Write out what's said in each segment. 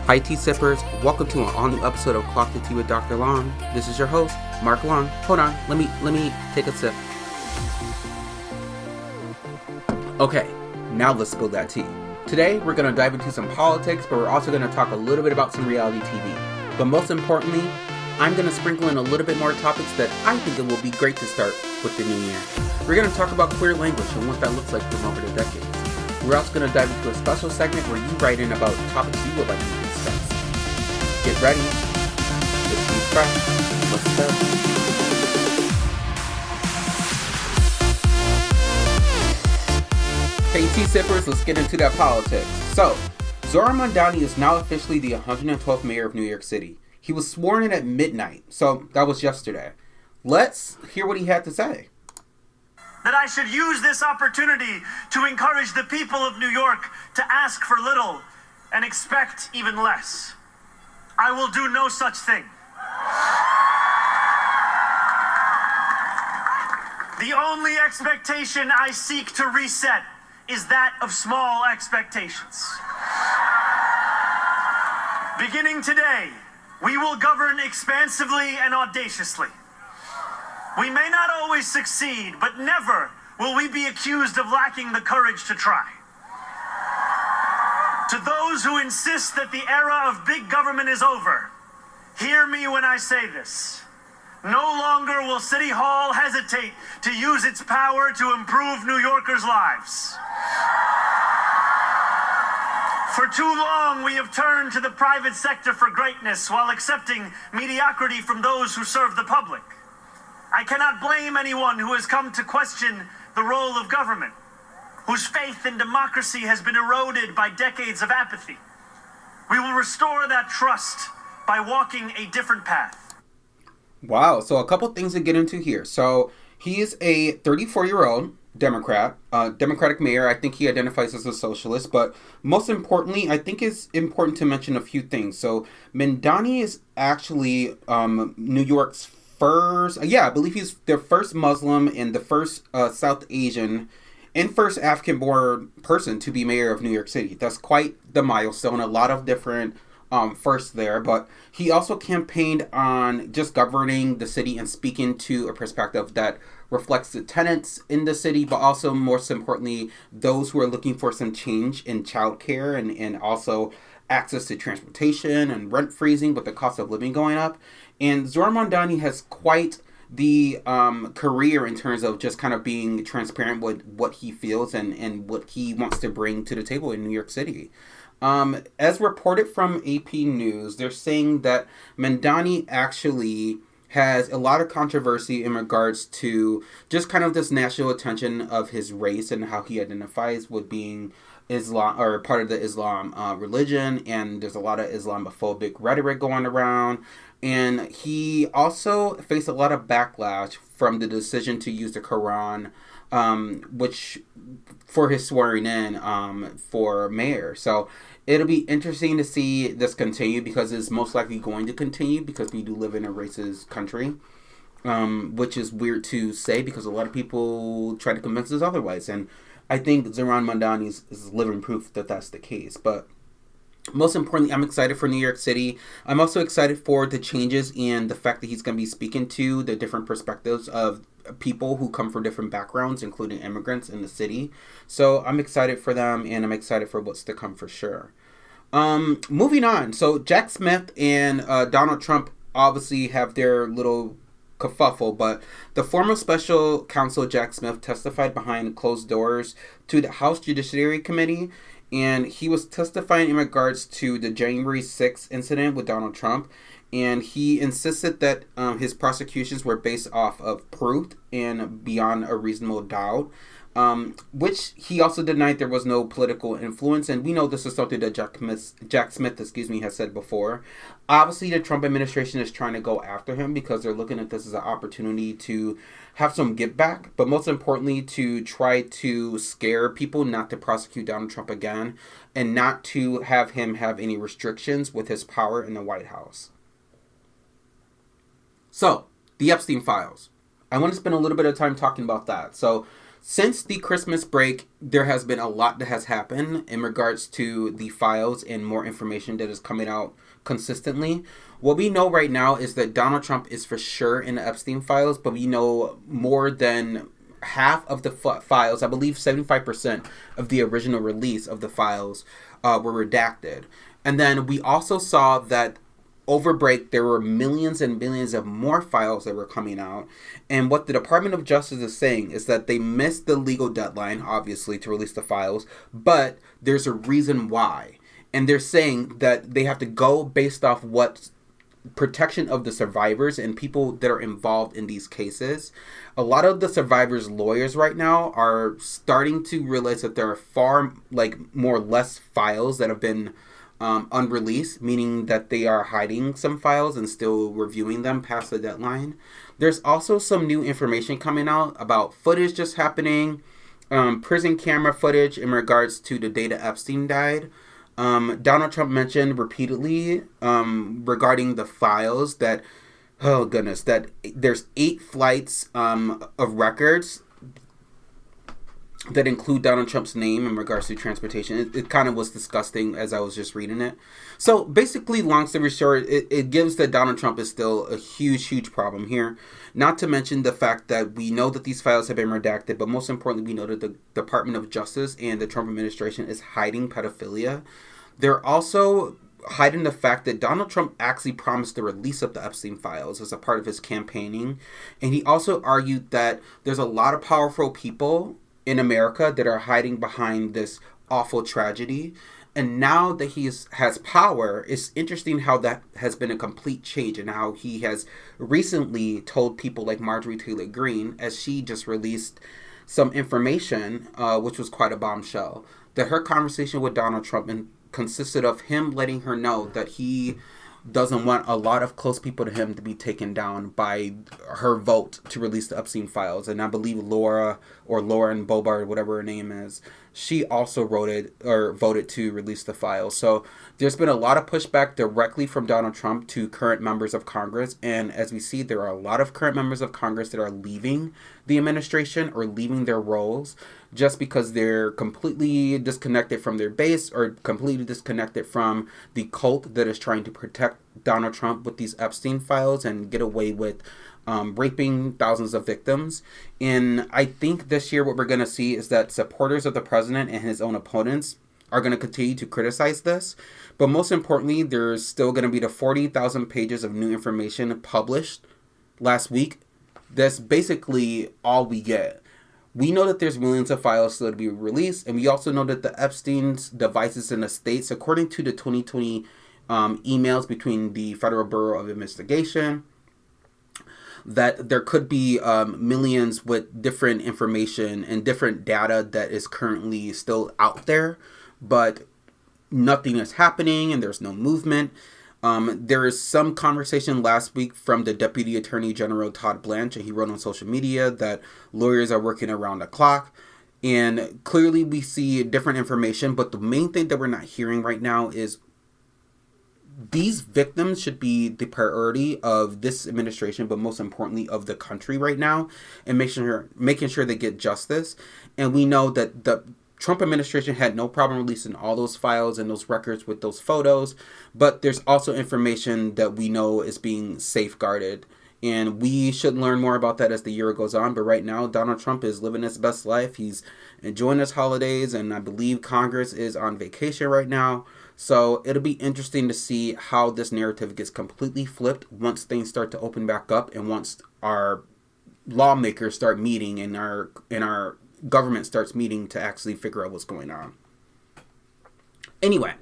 Hi tea sippers, welcome to an all-new episode of Clock the Tea with Dr. Long. This is your host, Mark Long. Hold on, let me take a sip. Okay, now let's spill that tea. Today we're going to dive into some politics, but we're also going to talk a little bit about some reality TV. But most importantly, I'm going to sprinkle in a little bit more topics that I think it will be great to start with the new year. We're going to talk about queer language and what that looks like from over the decades. We're also going to dive into a special segment where you write in about topics you would like to discuss. Get ready. It's Be Fresh. Let's go. Hey tea sippers, let's get into that politics. So, Zohran Mamdani is now officially the 112th mayor of New York City. He was sworn in at midnight, so that was yesterday. Let's hear what he had to say. That I should use this opportunity to encourage the people of New York to ask for little and expect even less. I will do no such thing. The only expectation I seek to reset is that of small expectations. Beginning today, we will govern expansively and audaciously. We may not always succeed, but never will we be accused of lacking the courage to try. To those who insist that the era of big government is over, hear me when I say this. No longer will City Hall hesitate to use its power to improve New Yorkers' lives. For too long, we have turned to the private sector for greatness while accepting mediocrity from those who serve the public. I cannot blame anyone who has come to question the role of government, whose faith in democracy has been eroded by decades of apathy. We will restore that trust by walking a different path. Wow, so a couple things to get into here. So he is a 34-year-old Democrat, Democratic mayor. I think he identifies as a socialist, but most importantly, I think it's important to mention a few things. So Mamdani is actually New York's I believe he's the first Muslim and the first South Asian and first African-born person to be mayor of New York City. That's quite the milestone. A lot of different firsts there, but he also campaigned on just governing the city and speaking to a perspective that reflects the tenants in the city, but also, most importantly, those who are looking for some change in childcare and also access to transportation and rent freezing with the cost of living going up. And Zohran Mamdani has quite the career in terms of just kind of being transparent with what he feels and what he wants to bring to the table in New York City. As reported from AP News, they're saying that Mamdani actually has a lot of controversy in regards to just kind of this national attention of his race and how he identifies with being Islam or part of the Islam religion, and there's a lot of Islamophobic rhetoric going around. And he also faced a lot of backlash from the decision to use the Quran, which for his swearing in for mayor. So it'll be interesting to see this continue, because it's most likely going to continue because we do live in a racist country, which is weird to say because a lot of people try to convince us otherwise. And I think Zohran Mamdani is living proof that that's the case. But most importantly, I'm excited for New York City. I'm also excited for the changes and the fact that he's going to be speaking to the different perspectives of people who come from different backgrounds, including immigrants in the city. So I'm excited for them, and I'm excited for what's to come for sure. Moving on. So Jack Smith and Donald Trump obviously have their little kerfuffle, but the former special counsel Jack Smith testified behind closed doors to the House Judiciary Committee, and he was testifying in regards to the January 6th incident with Donald Trump, and he insisted that his prosecutions were based off of proof and beyond a reasonable doubt, which he also denied there was no political influence. And we know this is something that Jack Smith has said before. Obviously, the Trump administration is trying to go after him because they're looking at this as an opportunity to have some get back, but most importantly, to try to scare people not to prosecute Donald Trump again and not to have him have any restrictions with his power in the White House. So, the Epstein files. I want to spend a little bit of time talking about that. So, Since the Christmas break, there has been a lot that has happened in regards to the files and more information that is coming out consistently. What we know right now is that Donald Trump is for sure in the Epstein files, but we know more than half of the files, I believe 75% of the original release of the files were redacted. And then we also saw that over break, there were millions and millions of more files that were coming out. And what the Department of Justice is saying is that they missed the legal deadline, obviously, to release the files, but there's a reason why. And they're saying that they have to go based off what protection of the survivors and people that are involved in these cases. A lot of the survivors' lawyers right now are starting to realize that there are far more or less files that have been unreleased, meaning that they are hiding some files and still reviewing them past the deadline. There's also some new information coming out about footage just happening, prison camera footage in regards to the day that Epstein died. Donald Trump mentioned repeatedly regarding the files that, oh goodness, that there's 8 flights of records that include Donald Trump's name in regards to transportation. It kind of was disgusting as I was just reading it. So basically, long story short, it gives that Donald Trump is still a huge problem here. Not to mention the fact that we know that these files have been redacted, but most importantly, we know that the Department of Justice and the Trump administration is hiding pedophilia. They're also hiding the fact that Donald Trump actually promised the release of the Epstein files as a part of his campaigning. And he also argued that there's a lot of powerful people in America that are hiding behind this awful tragedy. And now that he has power, it's interesting how that has been a complete change and how he has recently told people like Marjorie Taylor Greene, as she just released some information, which was quite a bombshell, that her conversation with Donald Trump consisted of him letting her know that he doesn't want a lot of close people to him to be taken down by her vote to release the Epstein files. And I believe Lauren Boebert, whatever her name is, she also voted to release the files. So there's been a lot of pushback directly from Donald Trump to current members of Congress. And as we see, there are a lot of current members of Congress that are leaving the administration or leaving their roles just because they're completely disconnected from their base or completely disconnected from the cult that is trying to protect Donald Trump with these Epstein files and get away with raping thousands of victims. And I think this year what we're going to see is that supporters of the president and his own opponents are going to continue to criticize this. But most importantly, there's still going to be the 40,000 pages of new information published last week. That's basically all we get. We know that there's millions of files still to be released, and we also know that the Epstein's devices in the States, according to the 2020 emails between the Federal Bureau of Investigation, that there could be millions with different information and different data that is currently still out there, but nothing is happening and there's no movement. There is some conversation last week from the Deputy Attorney General Todd Blanche, and he wrote on social media that lawyers are working around the clock. And clearly we see different information, but the main thing that we're not hearing right now is these victims should be the priority of this administration, but most importantly of the country right now, and making sure they get justice. And we know that the Trump administration had no problem releasing all those files and those records with those photos, but there's also information that we know is being safeguarded. And we should learn more about that as the year goes on. But right now, Donald Trump is living his best life. He's enjoying his holidays, and I believe Congress is on vacation right now. So it'll be interesting to see how this narrative gets completely flipped once things start to open back up and once our lawmakers start meeting and our government starts meeting to actually figure out what's going on. Anyway,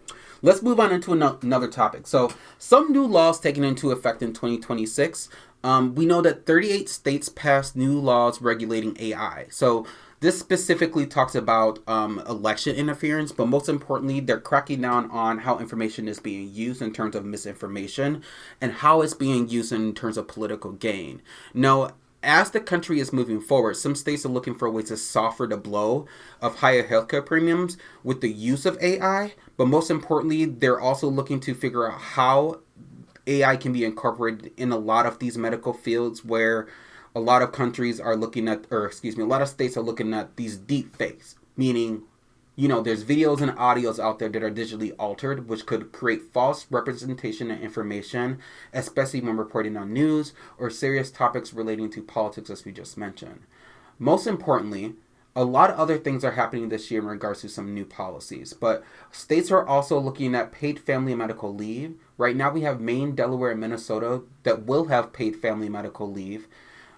let's move on into another topic. So some new laws taken into effect in 2026. We know that 38 states passed new laws regulating AI. So this specifically talks about election interference, but most importantly, they're cracking down on how information is being used in terms of misinformation and how it's being used in terms of political gain. Now, as the country is moving forward, some states are looking for ways to soften the blow of higher healthcare premiums with the use of AI. But most importantly, they're also looking to figure out how AI can be incorporated in a lot of these medical fields where a lot of countries are looking at, or excuse me, a lot of states are looking at these deep fakes, meaning, there's videos and audios out there that are digitally altered, which could create false representation and information, especially when reporting on news or serious topics relating to politics, as we just mentioned. Most importantly, a lot of other things are happening this year in regards to some new policies, but states are also looking at paid family and medical leave. Right now we have Maine, Delaware, and Minnesota that will have paid family medical leave,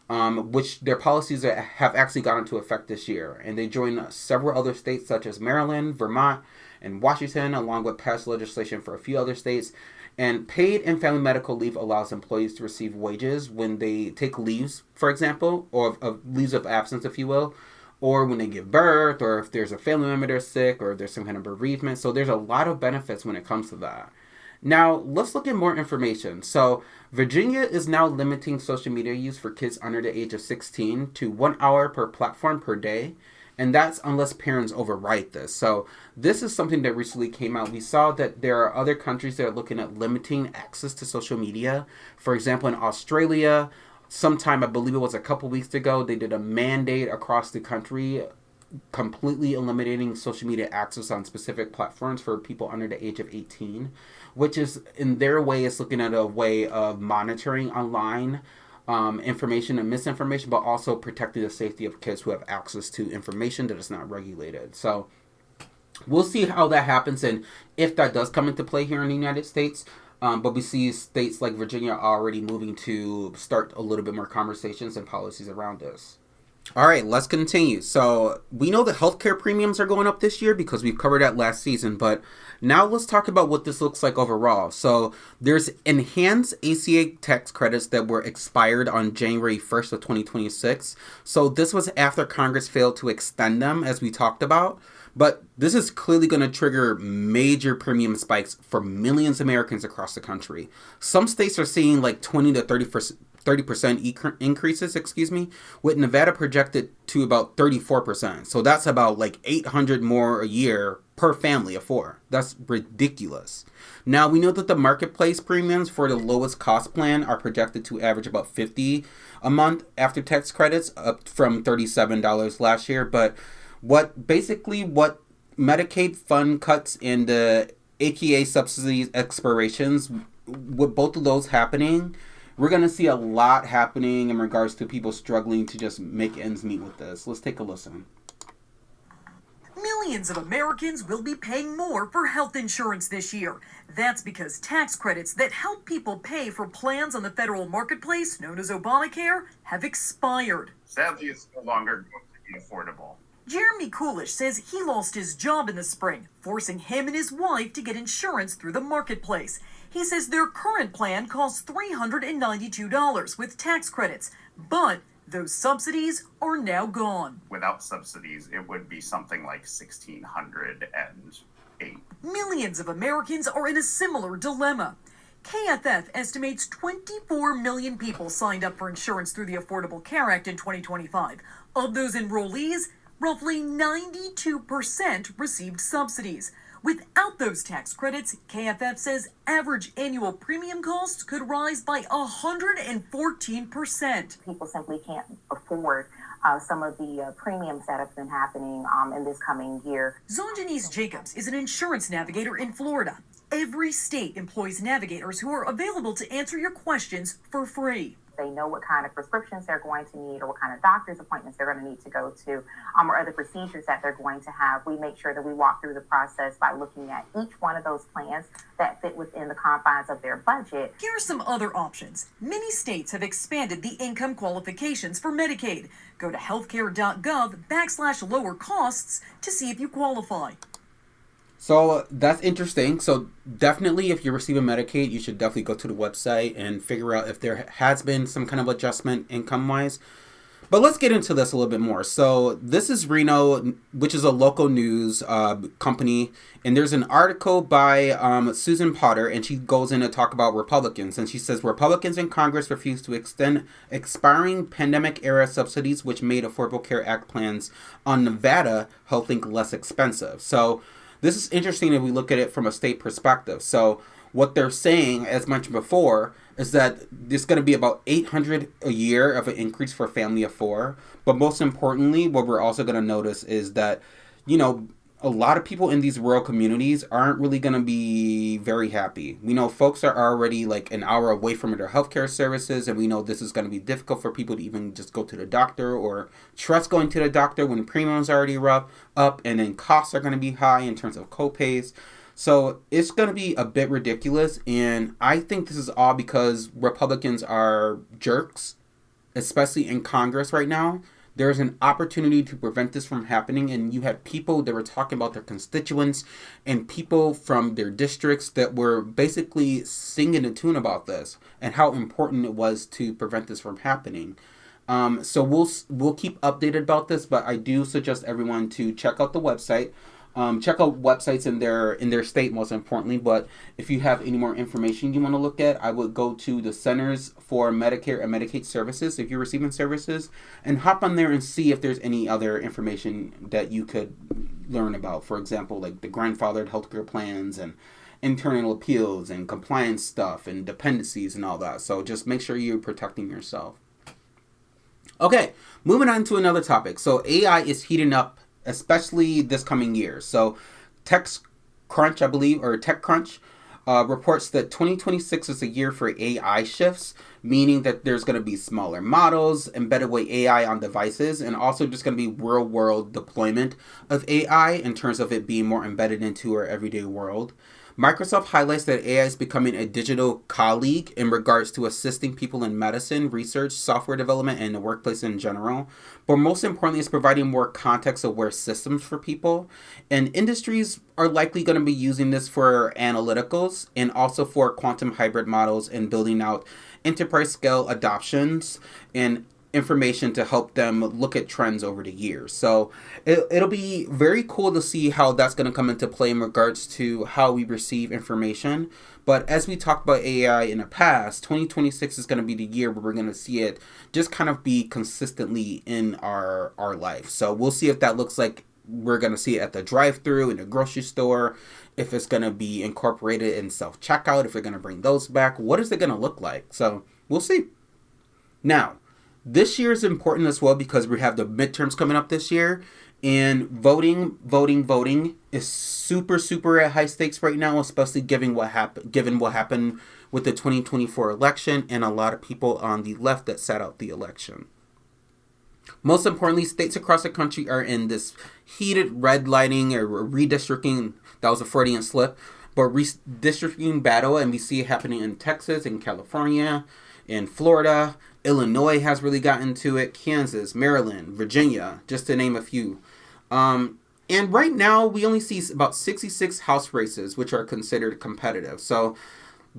which their policies have actually gone into effect this year. And they join several other states such as Maryland, Vermont, and Washington, along with past legislation for a few other states. And paid and family medical leave allows employees to receive wages when they take leaves, for example, or leaves of absence, if you will, or when they give birth, or if there's a family member that's sick, or if there's some kind of bereavement. So there's a lot of benefits when it comes to that. Now, let's look at more information. So, Virginia is now limiting social media use for kids under the age of 16 to 1 hour per platform per day. And that's unless parents override this. So, this is something that recently came out. We saw that there are other countries that are looking at limiting access to social media. For example, in Australia, sometime, I believe it was a couple weeks ago, they did a mandate across the country completely eliminating social media access on specific platforms for people under the age of 18, which is, in their way, is looking at a way of monitoring online information and misinformation, but also protecting the safety of kids who have access to information that is not regulated. So we'll see how that happens and if that does come into play here in the United States. But we see states like Virginia already moving to start a little bit more conversations and policies around this. All right, let's continue. So we know the healthcare premiums are going up this year because we've covered that last season, but now let's talk about what this looks like overall. So there's enhanced ACA tax credits that were expired on January 1st of 2026. So this was after Congress failed to extend them, as we talked about. But this is clearly going to trigger major premium spikes for millions of Americans across the country. Some states are seeing like 20 to 30% increases, with Nevada projected to about 34%. So that's about like $800 more a year per family of four. That's ridiculous. Now, we know that the marketplace premiums for the lowest cost plan are projected to average about $50 a month after tax credits, up from $37 last year. But what Medicaid fund cuts and the AKA subsidies expirations, with both of those happening, we're going to see a lot happening in regards to people struggling to just make ends meet with this. Let's take a listen. Millions of Americans will be paying more for health insurance this year. That's because tax credits that help people pay for plans on the federal marketplace, known as Obamacare, have expired. Sadly, it's no longer going to be affordable. Jeremy Coolish says he lost his job in the spring, forcing him and his wife to get insurance through the marketplace. He says their current plan costs $392 with tax credits, but those subsidies are now gone. Without subsidies, it would be something like $1,608. Millions of Americans are in a similar dilemma. KFF estimates 24 million people signed up for insurance through the Affordable Care Act in 2025. Of those enrollees, roughly 92% received subsidies. Without those tax credits, KFF says average annual premium costs could rise by 114%. People simply can't afford some of the premiums that have been happening in this coming year. Zonjanice Jacobs is an insurance navigator in Florida. Every state employs navigators who are available to answer your questions for free. They know what kind of prescriptions they're going to need or what kind of doctor's appointments they're going to need to go to or other procedures that they're going to have. We make sure that we walk through the process by looking at each one of those plans that fit within the confines of their budget. Here are some other options. Many states have expanded the income qualifications for Medicaid. Go to healthcare.gov/lower costs to see if you qualify. So that's interesting. So definitely if you're receiving Medicaid, you should definitely go to the website and figure out if there has been some kind of adjustment income-wise. But let's get into this a little bit more. So this is Reno, which is a local news company. And there's an article by Susan Potter, and she goes in to talk about Republicans. And she says, Republicans in Congress refuse to extend expiring pandemic-era subsidies, which made Affordable Care Act plans on Nevada HealthLink less expensive. So this is interesting if we look at it from a state perspective. So what they're saying, as mentioned before, is that there's going to be about 800 a year of an increase for a family of four. But most importantly, what we're also going to notice is that, a lot of people in these rural communities aren't really going to be very happy. We know folks are already like an hour away from their healthcare services, and we know this is going to be difficult for people to even just go to the doctor or trust going to the doctor when premiums are already up, and then costs are going to be high in terms of copays. So it's going to be a bit ridiculous, and I think this is all because Republicans are jerks, especially in Congress right now. There's an opportunity to prevent this from happening, and you had people that were talking about their constituents and people from their districts that were basically singing a tune about this and how important it was to prevent this from happening. So we'll keep updated about this, but I do suggest everyone to check out the website. Check out websites in their state, most importantly. But if you have any more information you want to look at, I would go to the Centers for Medicare and Medicaid Services if you're receiving services, and hop on there and see if there's any other information that you could learn about. For example, like the grandfathered healthcare plans and internal appeals and compliance stuff and dependencies and all that. So just make sure you're protecting yourself. Okay, moving on to another topic. So AI is heating up, especially this coming year. So TechCrunch, I believe, or TechCrunch, reports that 2026 is a year for AI shifts, meaning that there's going to be smaller models, embedded with AI on devices, and also just going to be real-world deployment of AI in terms of it being more embedded into our everyday world. Microsoft highlights that AI is becoming a digital colleague in regards to assisting people in medicine, research, software development, and the workplace in general. But most importantly, it's providing more context-aware systems for people. And industries are likely going to be using this for analyticals and also for quantum hybrid models and building out enterprise-scale adoptions and information to help them look at trends over the years. So it'll be very cool to see how that's going to come into play in regards to how we receive information. But as we talked about AI in the past, 2026 is going to be the year where we're going to see it just kind of be consistently in our life. So we'll see if that looks like we're going to see it at the drive-thru, in the grocery store, if it's going to be incorporated in self-checkout, if we're going to bring those back. What is it going to look like? So we'll see. Now, this year is important as well because we have the midterms coming up this year, and voting is super at high stakes right now, especially given what happened with the 2024 election and a lot of people on the left that sat out the election. Most importantly, states across the country are in this heated redlining or redistricting. That was a Freudian slip, but redistricting battle, and we see it happening in Texas, in California, in Florida. Illinois has really gotten to it. Kansas, Maryland, Virginia, just to name a few. And right now, we only see about 66 House races, which are considered competitive. So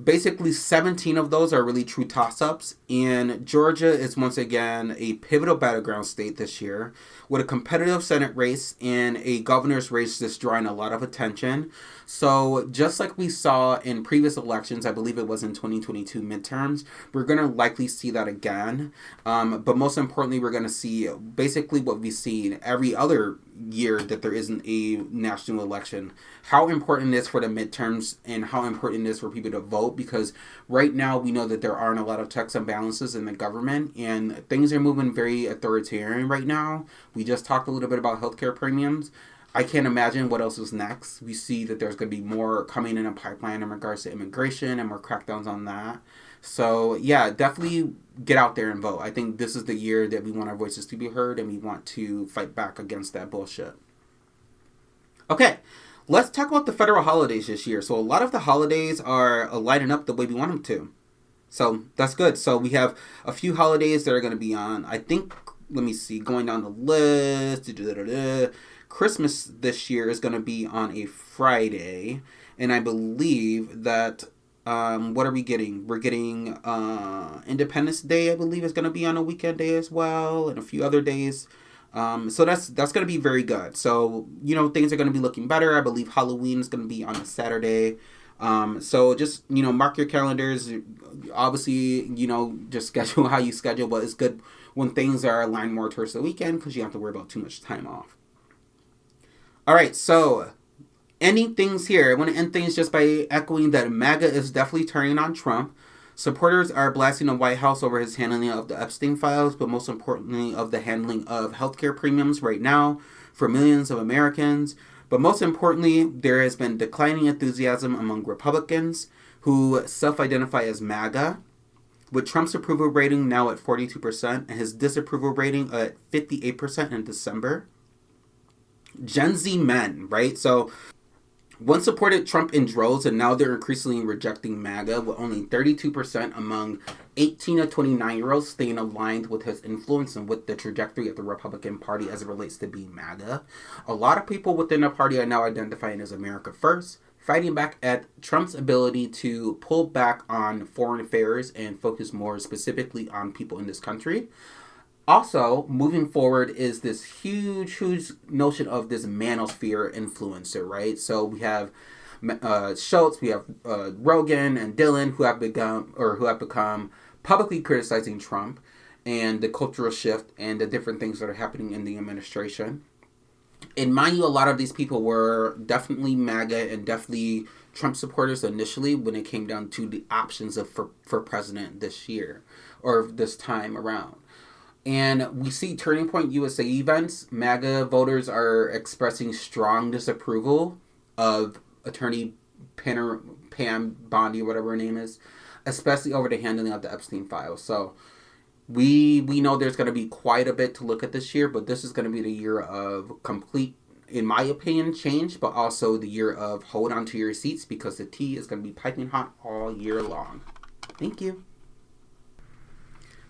basically, 17 of those are really true toss-ups. And Georgia is once again a pivotal battleground state this year, with a competitive Senate race and a governor's race that's drawing a lot of attention. So just like we saw in previous elections, I believe it was in 2022 midterms, we're going to likely see that again. But most importantly, we're going to see basically what we see every other year that there isn't a national election. How important it is for the midterms and how important it is for people to vote, because right now we know that there aren't a lot of checks and balances in the government, and things are moving very authoritarian right now. We just talked a little bit about healthcare premiums. I can't imagine what else is next. We see that there's going to be more coming in a pipeline in regards to immigration and more crackdowns on that. So, yeah, definitely get out there and vote. I think this is the year that we want our voices to be heard, and we want to fight back against that bullshit. Okay, let's talk about the federal holidays this year. So a lot of the holidays are lining up the way we want them to. So that's good. So we have a few holidays that are going to be on, I think, let me see, going down the list. Christmas this year is going to be on a Friday. And I believe that, what are we getting? We're getting Independence Day, I believe, is going to be on a weekend day as well. And a few other days. So that's going to be very good. So, things are going to be looking better. I believe Halloween is going to be on a Saturday. So just, mark your calendars. Obviously, just schedule how you schedule, but it's good when things are aligned more towards the weekend because you don't have to worry about too much time off. All right, so ending things here. I want to end things just by echoing that MAGA is definitely turning on Trump. Supporters are blasting the White House over his handling of the Epstein files, but most importantly of the handling of healthcare premiums right now for millions of Americans. But most importantly, there has been declining enthusiasm among Republicans who self-identify as MAGA, with Trump's approval rating now at 42% and his disapproval rating at 58% in December. Gen Z men, right? So once supported Trump in droves, and now they're increasingly rejecting MAGA, with only 32% among 18 to 29-year-olds staying aligned with his influence and with the trajectory of the Republican Party as it relates to being MAGA. A lot of people within the party are now identifying as America First, fighting back at Trump's ability to pull back on foreign affairs and focus more specifically on people in this country. Also, moving forward is this huge notion of this manosphere influencer, right? So we have Schultz, we have Rogan and Dylan who have become publicly criticizing Trump and the cultural shift and the different things that are happening in the administration. And mind you, a lot of these people were definitely MAGA and definitely Trump supporters initially when it came down to the options for president this year or this time around. And we see Turning Point USA events. MAGA voters are expressing strong disapproval of Attorney Pam Bondi, whatever her name is, especially over the handling of the Epstein files. So we know there's going to be quite a bit to look at this year, but this is going to be the year of complete, in my opinion, change, but also the year of hold on to your seats because the tea is going to be piping hot all year long. Thank you.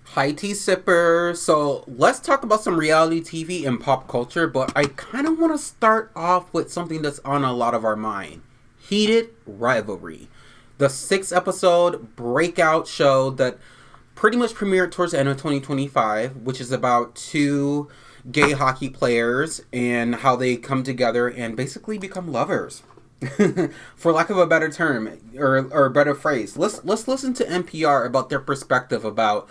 Hi, tea sipper. So let's talk about some reality TV and pop culture, but I kind of want to start off with something that's on a lot of our mind. Heated Rivalry. The 6-episode breakout show that pretty much premiered towards the end of 2025, which is about two gay hockey players and how they come together and basically become lovers. For lack of a better term or a better phrase. Let's listen to NPR about their perspective about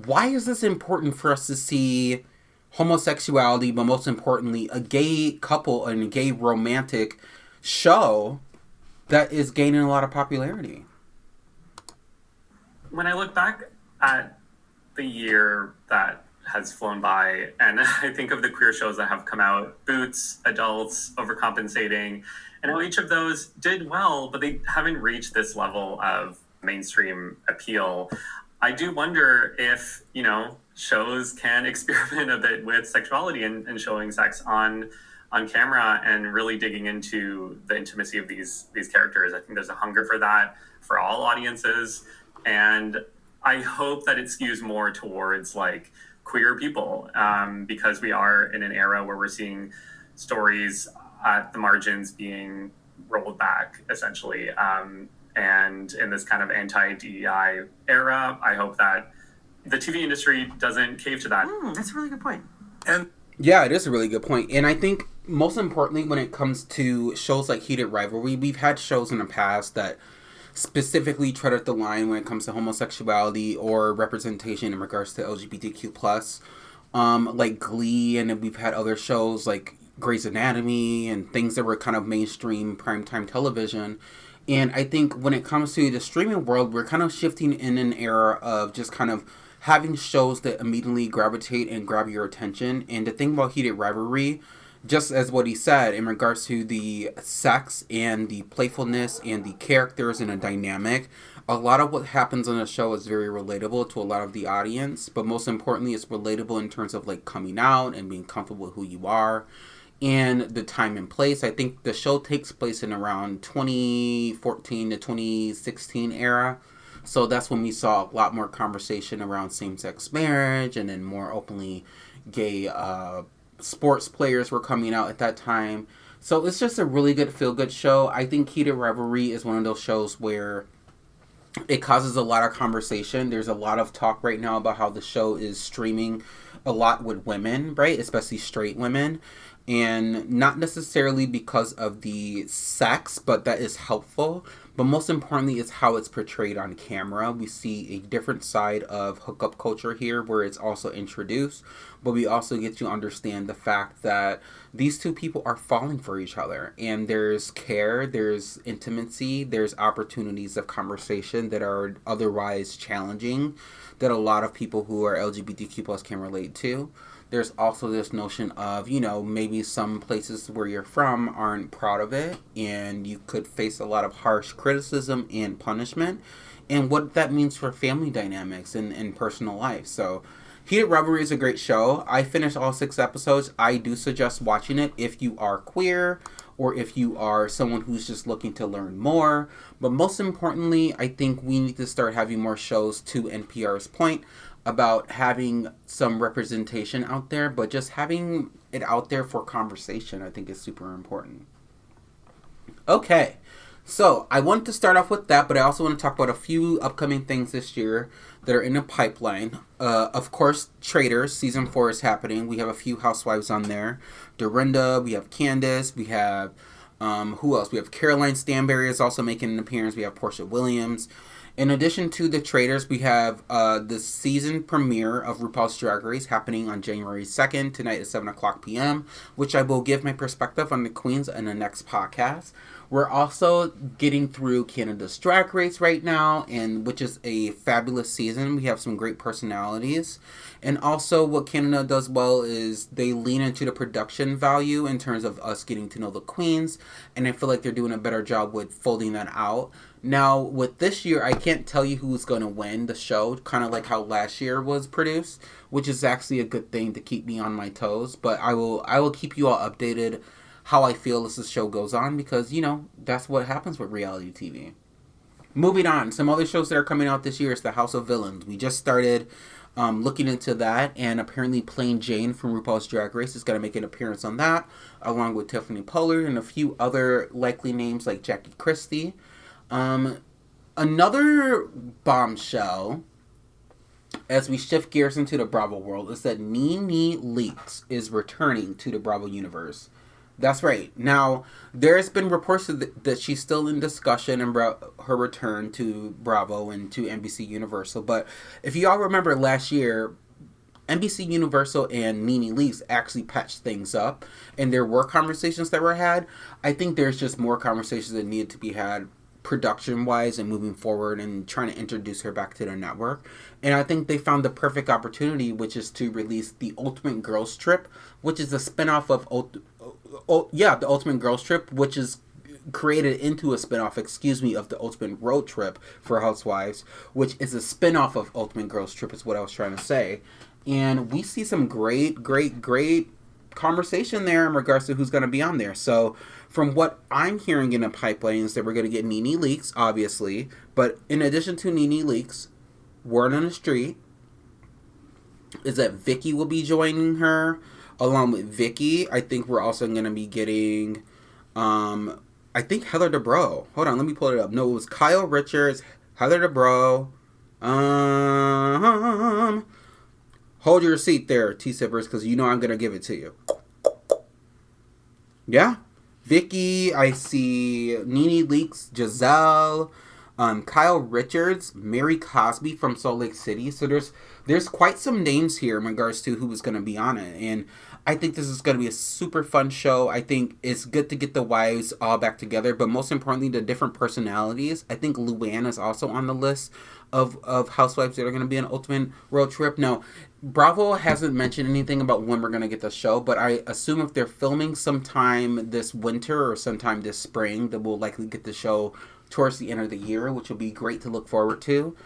why is this important for us to see homosexuality, but most importantly, a gay couple and a gay romantic show that is gaining a lot of popularity. When I look back at the year that has flown by, and I think of the queer shows that have come out, Boots, Adults, Overcompensating, and how each of those did well, but they haven't reached this level of mainstream appeal. I do wonder if, shows can experiment a bit with sexuality and showing sex on camera and really digging into the intimacy of these characters. I think there's a hunger for that for all audiences. And I hope that it skews more towards like queer people because we are in an era where we're seeing stories at the margins being rolled back essentially. And in this kind of anti-DEI era, I hope that the TV industry doesn't cave to that. That's a really good point. And yeah, it is a really good point. And I think most importantly, when it comes to shows like Heated Rivalry, we've had shows in the past that specifically tread at the line when it comes to homosexuality or representation in regards to LGBTQ+, like Glee, and then we've had other shows like Grey's Anatomy and things that were kind of mainstream primetime television. And I think when it comes to the streaming world, we're kind of shifting in an era of just kind of having shows that immediately gravitate and grab your attention. And the thing about Heated Rivalry, just as what he said in regards to the sex and the playfulness and the characters and the dynamic, a lot of what happens on the show is very relatable to a lot of the audience. But most importantly, it's relatable in terms of like coming out and being comfortable with who you are. And the time and place. I think the show takes place in around 2014 to 2016 era. So that's when we saw a lot more conversation around same-sex marriage and then more openly gay sports players were coming out at that time. So it's just a really good feel-good show. I think Heated Rivalry is one of those shows where it causes a lot of conversation. There's a lot of talk right now about how the show is streaming a lot with women, right? Especially straight women. And not necessarily because of the sex, but that is helpful. but most importantly, it's how it's portrayed on camera. We see a different side of hookup culture here, where it's also introduced, but we also get to understand the fact that these two people are falling for each other, and there's care, there's intimacy, there's opportunities of conversation that are otherwise challenging, that a lot of people who are LGBTQ plus can relate to. There's also this notion of, maybe some places where you're from aren't proud of it, and you could face a lot of harsh criticism and punishment, and what that means for family dynamics and personal life. So, Heated Rivalry is a great show. I finished all 6 episodes. I do suggest watching it if you are queer, or if you are someone who's just looking to learn more. But most importantly, I think we need to start having more shows, to NPR's point, about having some representation out there, but just having it out there for conversation, I think, is super important. Okay, so I wanted to start off with that, but I also want to talk about a few upcoming things this year that are in the pipeline. Of course, Traders Season 4 is happening. We have a few housewives on there. Dorinda, we have Candace, we have, who else? We have Caroline Stanberry is also making an appearance. We have Portia Williams. In addition to the Traders, we have the season premiere of RuPaul's Drag Race happening on January 2nd, tonight at 7 o'clock p.m., which I will give my perspective on the queens in the next podcast. We're also getting through Canada's Drag Race right now, and which is a fabulous season. We have some great personalities. And also what Canada does well is they lean into the production value in terms of us getting to know the queens, and I feel like they're doing a better job with folding that out. Now, with this year, I can't tell you who's going to win the show, kind of like how last year was produced, which is actually a good thing to keep me on my toes. But I will keep you all updated how I feel as the show goes on, because, that's what happens with reality TV. Moving on, some other shows that are coming out this year is The House of Villains. We just started looking into that, and apparently Plain Jane from RuPaul's Drag Race is going to make an appearance on that, along with Tiffany Pollard and a few other likely names like Jackie Christie. Another bombshell, as we shift gears into the Bravo world, is that Nene Leakes is returning to the Bravo universe. That's right. Now, there's been reports that she's still in discussion and her return to Bravo and to NBC Universal. But if you all remember last year, NBC Universal and Nene Leakes actually patched things up, and there were conversations that were had. I think there's just more conversations that needed to be had production-wise and moving forward and trying to introduce her back to the network. And I think they found the perfect opportunity, which is to release the Ultimate Girls Trip, which is a spinoff of the Ultimate Girls Trip, which is created into a spinoff, of the Ultimate Road Trip for Housewives, which is a spinoff of Ultimate Girls Trip, is what I was trying to say. And we see some great conversation there in regards to who's going to be on there. So from what I'm hearing in the pipeline is that we're going to get Nene Leakes, obviously, but in addition to Nene Leakes, word on the street is that Vicky will be joining her. Along with Vicky, I think we're also going to be getting, I think Heather Dubrow. Hold on, let me pull it up. No, it was Kyle Richards, Heather Dubrow. Hold your seat there, T-Sippers, because I'm going to give it to you. Yeah. Vicky, I see Nene Leakes, Giselle, Kyle Richards, Mary Cosby from Salt Lake City. So there's quite some names here in regards to who is going to be on it. And I think this is going to be a super fun show. I think it's good to get the wives all back together, but most importantly, the different personalities. I think Luann is also on the list of housewives that are going to be on Ultimate Road Trip. Now, Bravo hasn't mentioned anything about when we're going to get the show, but I assume if they're filming sometime this winter or sometime this spring, that we'll likely get the show towards the end of the year, which will be great to look forward to.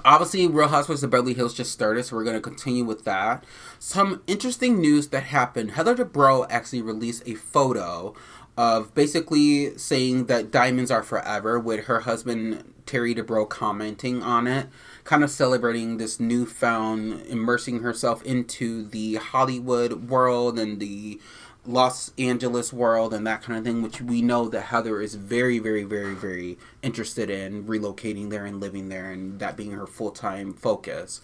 Obviously, Real Housewives of Beverly Hills just started, so we're going to continue with that. Some interesting news that happened. Heather Dubrow actually released a photo of basically saying that diamonds are forever, with her husband Terry Dubrow commenting on it, kind of celebrating this newfound immersing herself into the Hollywood world and the Los Angeles world and that kind of thing, which we know that Heather is very, very, very, very interested in relocating there and living there, and that being her full-time focus.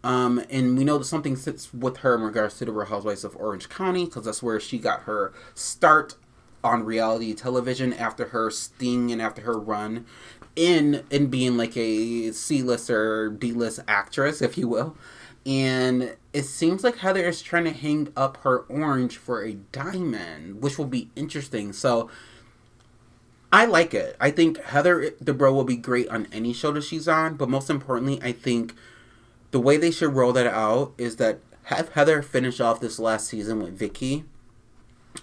And we know that something sits with her in regards to the Real Housewives of Orange County, because that's where she got her start on reality television after her sting and after her run in being like a C-list or D-list actress, if you will. And it seems like Heather is trying to hang up her orange for a diamond, which will be interesting. So I like it. I think Heather Dubrow will be great on any show that she's on, but most importantly, I think the way they should roll that out is that have Heather finish off this last season with Vicky,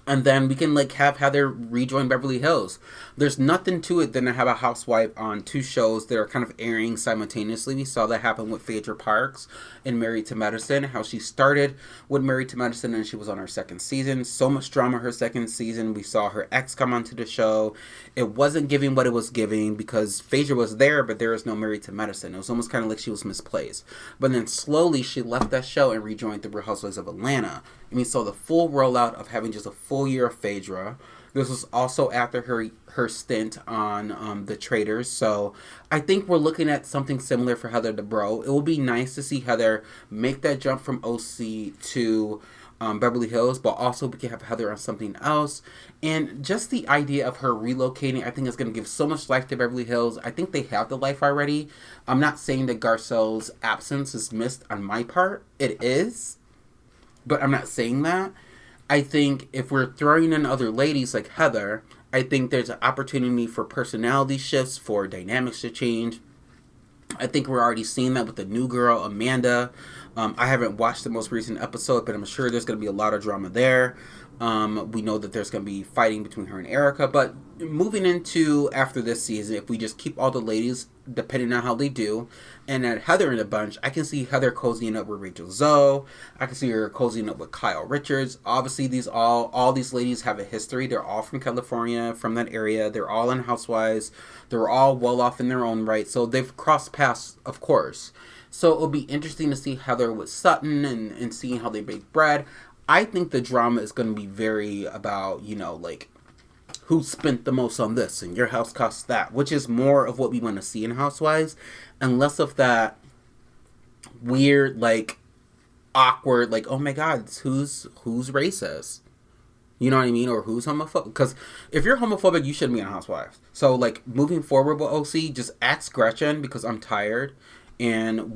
and then we can like have Heather rejoin Beverly Hills. There's nothing to it than to have a housewife on two shows that are kind of airing simultaneously. We saw that happen with Phaedra Parks in Married to Medicine, how she started with Married to Medicine and she was on her second season. So much drama her second season. We saw her ex come onto the show. It wasn't giving what it was giving because Phaedra was there, but there was no Married to Medicine. It was almost kind of like she was misplaced. But then slowly she left that show and rejoined the Real Housewives of Atlanta. And we saw the full rollout of having just a full year of Phaedra. This was also after her stint on The Traitors. So I think we're looking at something similar for Heather Dubrow. It will be nice to see Heather make that jump from OC to Beverly Hills, but also we can have Heather on something else. And just the idea of her relocating, I think is going to give so much life to Beverly Hills. I think they have the life already. I'm not saying that Garcelle's absence is missed on my part. It is. But I'm not saying that. I think if we're throwing in other ladies like Heather, I think there's an opportunity for personality shifts, for dynamics to change. I think we're already seeing that with the new girl, Amanda. I haven't watched the most recent episode, but I'm sure there's going to be a lot of drama there. We know that there's going to be fighting between her and Erica. But moving into after this season, if we just keep all the ladies, depending on how they do, and add Heather in a bunch, I can see Heather cozying up with Rachel Zoe. I can see her cozying up with Kyle Richards. Obviously, all these ladies have a history. They're all from California, from that area. They're all in Housewives. They're all well off in their own right. So they've crossed paths, of course. So it'll be interesting to see Heather with Sutton and seeing how they bake bread. I think the drama is going to be very about, like, who spent the most on this and your house costs that, which is more of what we want to see in Housewives and less of that weird, like, awkward, like, oh my God, who's racist? You know what I mean? Or who's homophobic? Because if you're homophobic, you shouldn't be on Housewives. So, like, moving forward with OC, just ask Gretchen because I'm tired. And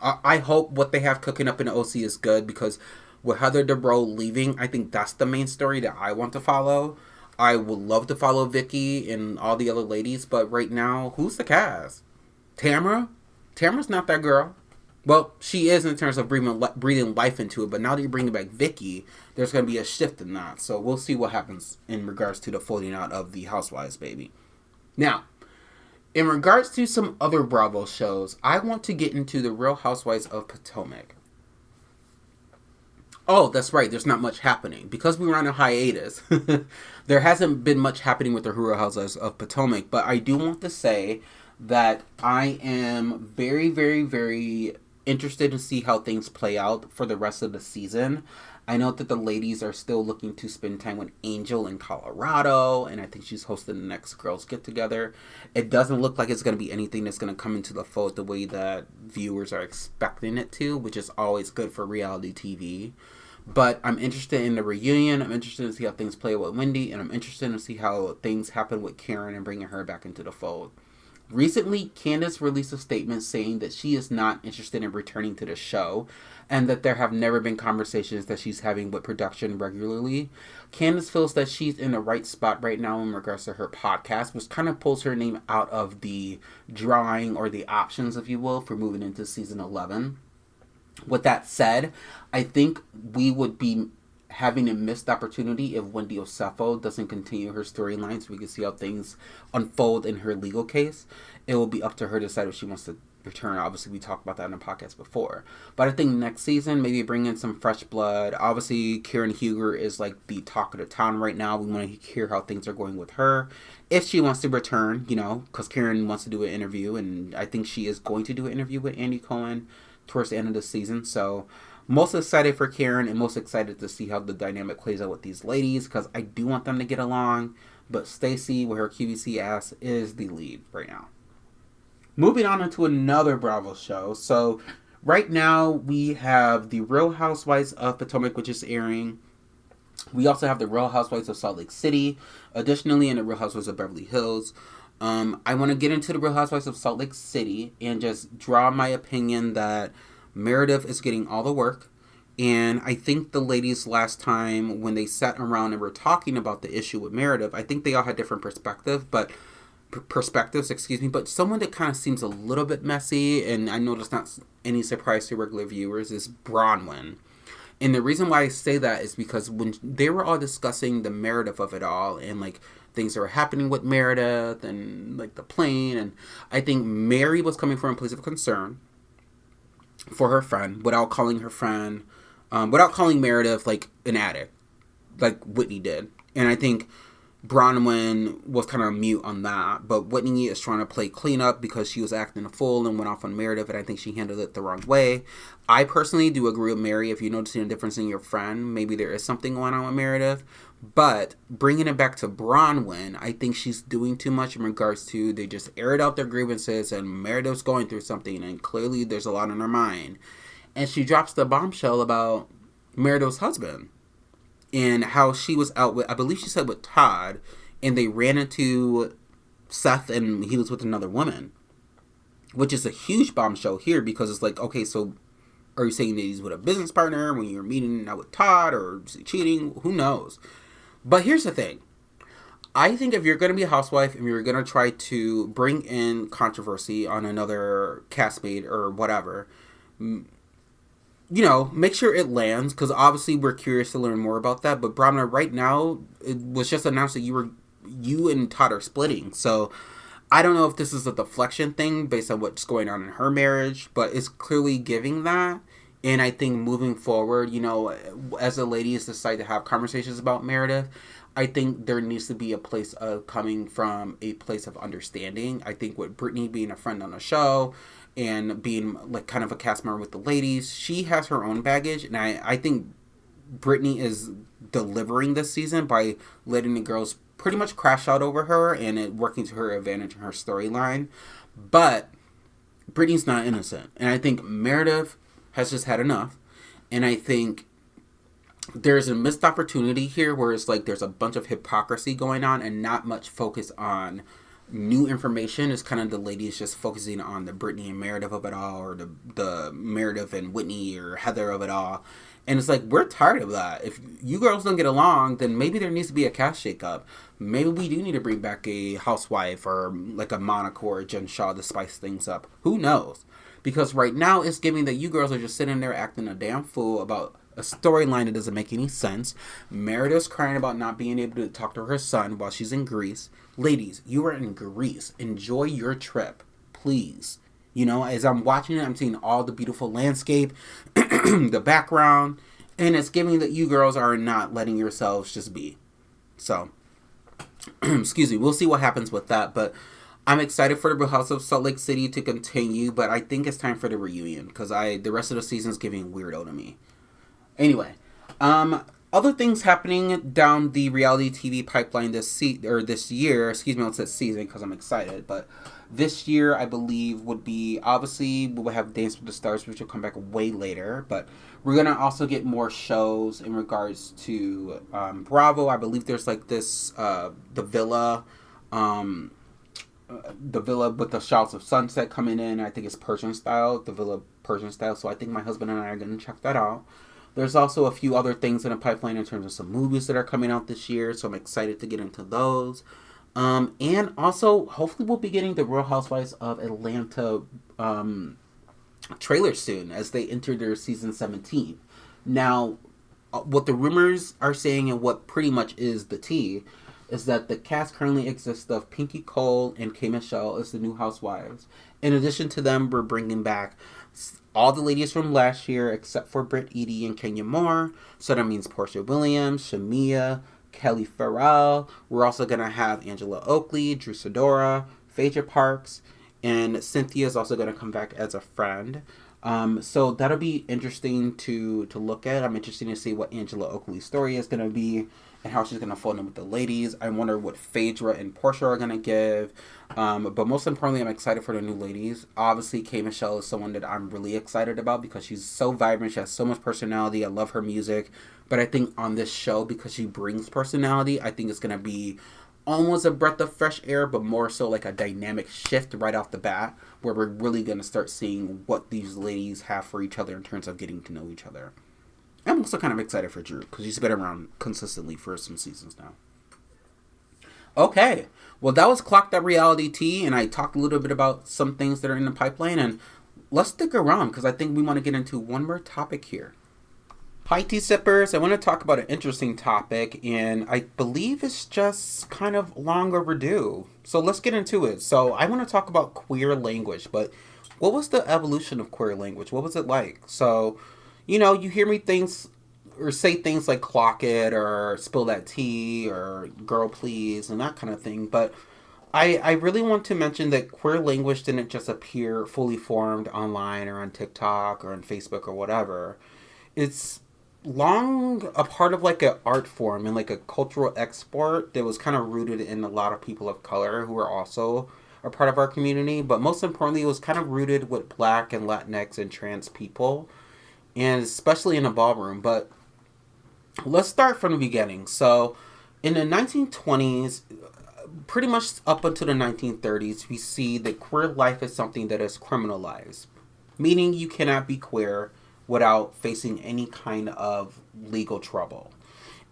I hope what they have cooking up in OC is good because with Heather Dubrow leaving, I think that's the main story that I want to follow. I would love to follow Vicky and all the other ladies, but right now, who's the cast? Tamara? Tamara's not that girl. Well, she is in terms of breathing life into it, but now that you're bringing back Vicky, there's going to be a shift in that. So we'll see what happens in regards to the folding out of the Housewives, baby. Now, in regards to some other Bravo shows, I want to get into the Real Housewives of Potomac. Oh, that's right. There's not much happening. Because we were on a hiatus, there hasn't been much happening with the Real Housewives of Potomac. But I do want to say that I am very, very, very interested to see how things play out for the rest of the season. I know that the ladies are still looking to spend time with Angel in Colorado, and I think she's hosting the next girls get-together. It doesn't look like it's going to be anything that's going to come into the fold the way that viewers are expecting it to, which is always good for reality TV. But I'm interested in the reunion. I'm interested to see how things play with Wendy, and I'm interested to see how things happen with Karen and bringing her back into the fold. Recently, Candace released a statement saying that she is not interested in returning to the show and that there have never been conversations that she's having with production regularly. Candace feels that she's in the right spot right now in regards to her podcast, which kind of pulls her name out of the drawing or the options, if you will, for moving into season 11. With that said, I think we would be having a missed opportunity if Wendy Osefo doesn't continue her storyline so we can see how things unfold in her legal case. It will be up to her to decide if she wants to return. Obviously, we talked about that in the podcast before. But I think next season, maybe bring in some fresh blood. Obviously, Karen Huger is like the talk of the town right now. We want to hear how things are going with her. If she wants to return, because Karen wants to do an interview, and I think she is going to do an interview with Andy Cohen towards the end of the season. So most excited for Karen and most excited to see how the dynamic plays out with these ladies because I do want them to get along. But Stacey, with her QVC ass, is the lead right now. Moving on into another Bravo show. So right now we have the Real Housewives of Potomac, which is airing. We also have the Real Housewives of Salt Lake City. Additionally, in the Real Housewives of Beverly Hills. I want to get into the Real Housewives of Salt Lake City and just draw my opinion that Meredith is getting all the work. And I think the ladies last time when they sat around and were talking about the issue with Meredith, I think they all had different perspectives, excuse me, but someone that kind of seems a little bit messy, and I know that's not any surprise to regular viewers, is Bronwyn. And the reason why I say that is because when they were all discussing the Meredith of it all and like things that were happening with Meredith and like the plane, and I think Mary was coming from a place of concern for her friend without calling Meredith like an addict, like Whitney did. And I think Bronwyn was kind of mute on that, but Whitney is trying to play cleanup because she was acting a fool and went off on Meredith, and I think she handled it the wrong way. I personally do agree with Mary. If you're noticing a difference in your friend, maybe there is something going on with Meredith. But bringing it back to Bronwyn, I think she's doing too much in regards to they just aired out their grievances and Meredith's going through something and clearly there's a lot on her mind. And she drops the bombshell about Meredith's husband and how she was out with, I believe she said with Todd, and they ran into Seth and he was with another woman, which is a huge bombshell here because it's like, okay, so are you saying that he's with a business partner when you're meeting out with Todd, or is he cheating? Who knows? But here's the thing. I think if you're going to be a housewife and you're going to try to bring in controversy on another castmate or whatever, make sure it lands, because obviously we're curious to learn more about that. But Brahma, right now, it was just announced that you and Todd are splitting. So I don't know if this is a deflection thing based on what's going on in her marriage, but it's clearly giving that. And I think moving forward, as the ladies decide to have conversations about Meredith, I think there needs to be a place of coming from a place of understanding. I think with Brittany being a friend on the show and being like kind of a cast member with the ladies, she has her own baggage. And I think Brittany is delivering this season by letting the girls pretty much crash out over her and it working to her advantage in her storyline. But Brittany's not innocent. And I think Meredith has just had enough. And I think there's a missed opportunity here where it's like there's a bunch of hypocrisy going on and not much focus on new information. It's kind of the ladies just focusing on the Brittany and Meredith of it all, or the Meredith and Whitney or Heather of it all. And it's like, we're tired of that. If you girls don't get along, then maybe there needs to be a cast shakeup. Maybe we do need to bring back a housewife or like a Monica or a Jen Shaw to spice things up. Who knows? Because right now it's giving that you girls are just sitting there acting a damn fool about a storyline that doesn't make any sense. Meredith's crying about not being able to talk to her son while she's in Greece. Ladies, you are in Greece. Enjoy your trip, please. As I'm watching it, I'm seeing all the beautiful landscape, the background, and it's giving that you girls are not letting yourselves just be. So, excuse me, we'll see what happens with that, but I'm excited for the Real House of Salt Lake City to continue, but I think it's time for the reunion, because the rest of the season is giving weirdo to me. Anyway, other things happening down the reality TV pipeline this year, excuse me, let's say season, because I'm excited, but this year, I believe, would be, obviously, we will have Dance with the Stars, which will come back way later, but we're going to also get more shows in regards to Bravo. I believe there's like this, the Villa with the Shouts of Sunset coming in. I think it's Persian style, the Villa Persian style, so I think my husband and I are going to check that out. There's also a few other things in the pipeline in terms of some movies that are coming out this year, so I'm excited to get into those. And also, hopefully we'll be getting the Real Housewives of Atlanta trailer soon as they enter their season 17. Now, what the rumors are saying and what pretty much is the tea is that the cast currently exists of Pinky Cole and K. Michelle as the new housewives. In addition to them, we're bringing back all the ladies from last year except for Britt Eady and Kenya Moore. So that means Portia Williams, Shamia, Kelly Farrell. We're also going to have Angela Oakley, Drew Sidora, Phaedra Parks, and Cynthia is also going to come back as a friend. So that'll be interesting to look at. I'm interested to see what Angela Oakley's story is going to be and how she's going to fold in with the ladies. I wonder what Phaedra and Portia are going to give. But most importantly, I'm excited for the new ladies. Obviously, K. Michelle is someone that I'm really excited about because she's so vibrant. She has so much personality. I love her music. But I think on this show, because she brings personality, I think it's going to be almost a breath of fresh air, but more so like a dynamic shift right off the bat, where we're really going to start seeing what these ladies have for each other in terms of getting to know each other. I'm also kind of excited for Drew, because he's been around consistently for some seasons now. Okay, well, that was Clock That Reality Tea, and I talked a little bit about some things that are in the pipeline, and let's stick around, because I think we want to get into one more topic here. Hi, tea sippers. I want to talk about an interesting topic, and I believe it's just kind of long overdue. So let's get into it. So I want to talk about queer language, but what was the evolution of queer language? What was it like? So, you know, you hear me say things like clock it or spill that tea or girl please and that kind of thing, but I really want to mention that queer language didn't just appear fully formed online or on TikTok or on Facebook or whatever. It's long a part of like an art form and like a cultural export that was kind of rooted in a lot of people of color who are also a part of our community, but most importantly it was kind of rooted with Black and Latinx and trans people, and especially in the ballroom. But let's start from the beginning. So in the 1920s, pretty much up until the 1930s, we see that queer life is something that is criminalized, meaning you cannot be queer without facing any kind of legal trouble.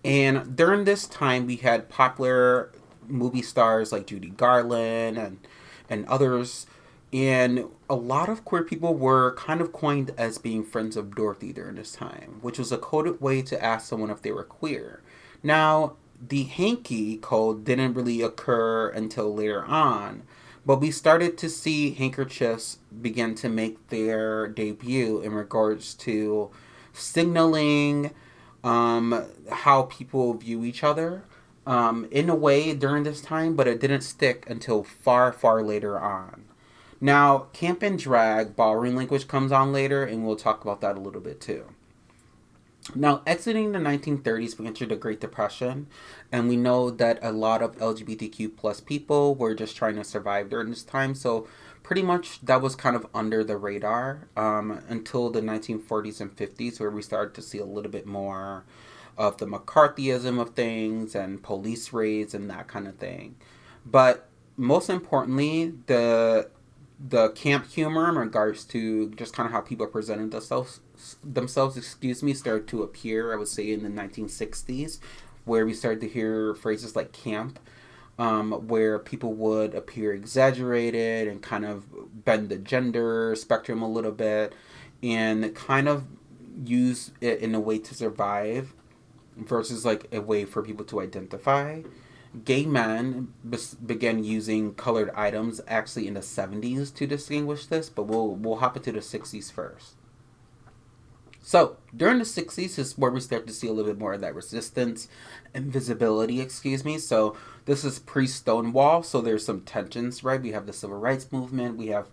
And during this time, we had popular movie stars like Judy Garland and others. And a lot of queer people were kind of coined as being friends of Dorothy during this time, which was a coded way to ask someone if they were queer. Now, the hanky code didn't really occur until later on, but we started to see handkerchiefs begin to make their debut in regards to signaling how people view each other in a way during this time, but it didn't stick until far, far later on. Now, camp and drag ballroom language comes on later, and we'll talk about that a little bit too. Now, exiting the 1930s, we entered the Great Depression, and we know that a lot of LGBTQ plus people were just trying to survive during this time, so pretty much that was kind of under the radar until the 1940s and 50s, where we started to see a little bit more of the McCarthyism of things and police raids and that kind of thing. But most importantly, the camp humor in regards to just kind of how people presented themselves, started to appear, I would say, in the 1960s, where we started to hear phrases like camp, where people would appear exaggerated and kind of bend the gender spectrum a little bit and kind of use it in a way to survive versus like a way for people to identify. Gay men began using colored items actually in the 70s to distinguish this, but we'll hop into the 60s first. So, during the 60s is where we start to see a little bit more of that resistance and visibility, So, this is pre-Stonewall, so there's some tensions, right? We have the Civil Rights Movement, we have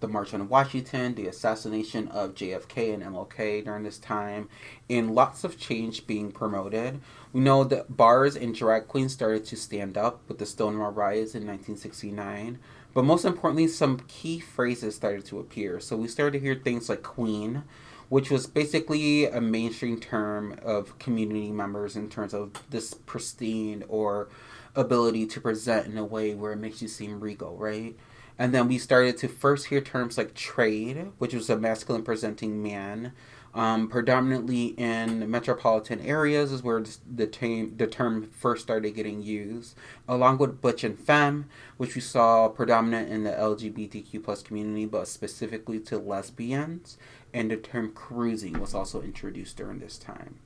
the March on Washington, the assassination of JFK and MLK during this time, and lots of change being promoted. We know that bars and drag queens started to stand up with the Stonewall riots in 1969, but most importantly, some key phrases started to appear. So we started to hear things like queen, which was basically a mainstream term of community members in terms of this pristine or ability to present in a way where it makes you seem regal, right? And then we started to first hear terms like trade, which was a masculine presenting man. Predominantly in metropolitan areas is where the term first started getting used, along with butch and femme, which we saw predominant in the LGBTQ plus community, but specifically to lesbians. And the term cruising was also introduced during this time.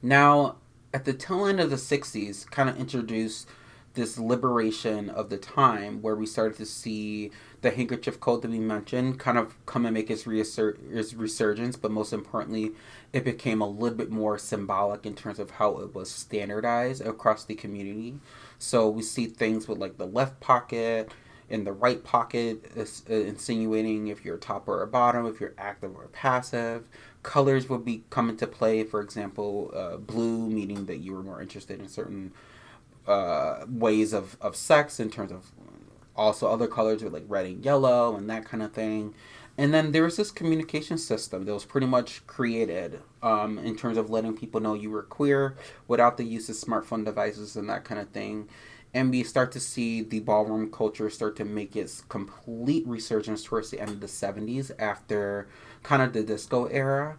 Now, at the tail end of the 60s, kind of introduced this liberation of the time where we started to see the handkerchief code that we mentioned kind of come and make its resurgence, but most importantly, it became a little bit more symbolic in terms of how it was standardized across the community. So we see things with like the left pocket and the right pocket insinuating if you're a top or a bottom, if you're active or passive. Colors would be come into play, for example, blue meaning that you were more interested in certain ways of sex in terms of also other colors with like red and yellow and that kind of thing. And then there was this communication system that was pretty much created in terms of letting people know you were queer without the use of smartphone devices and that kind of thing. And we start to see the ballroom culture start to make its complete resurgence towards the end of the 70s after kind of the disco era.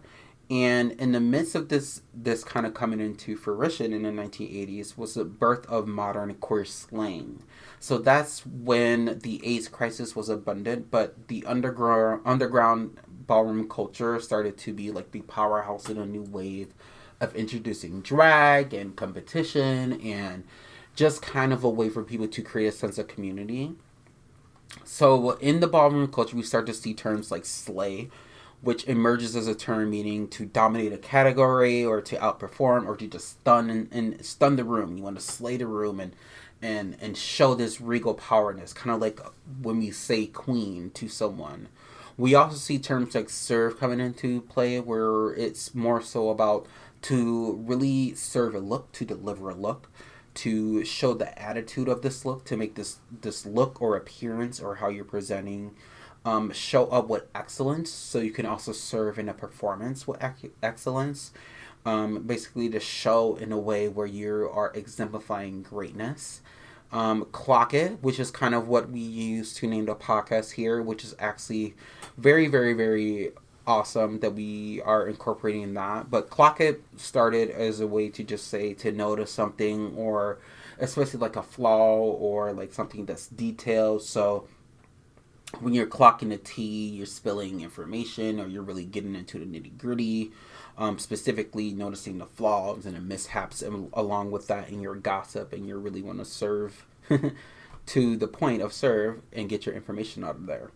And in the midst of this kind of coming into fruition in the 1980s was the birth of modern queer slang. So that's when the AIDS crisis was abundant, but the underground ballroom culture started to be like the powerhouse in a new wave of introducing drag and competition and just kind of a way for people to create a sense of community. So in the ballroom culture, we start to see terms like slay, which emerges as a term meaning to dominate a category or to outperform or to just and stun the room. You want to slay the room and show this regal powerness, kind of like when we say queen to someone. We also see terms like serve coming into play, where it's more so about to really serve a look, to deliver a look, to show the attitude of this look, to make this look or appearance or how you're presenting show up with excellence, so you can also serve in a performance with excellence. Basically, to show in a way where you are exemplifying greatness. Clock It, which is kind of what we use to name the podcast here, which is actually very, very, very awesome that we are incorporating that. But Clock It started as a way to just say to notice something, or especially like a flaw or like something that's detailed. So when you're clocking the tea, you're spilling information or you're really getting into the nitty gritty, specifically noticing the flaws and the mishaps and along with that in your gossip, and you really want to serve to the point of serve and get your information out of there.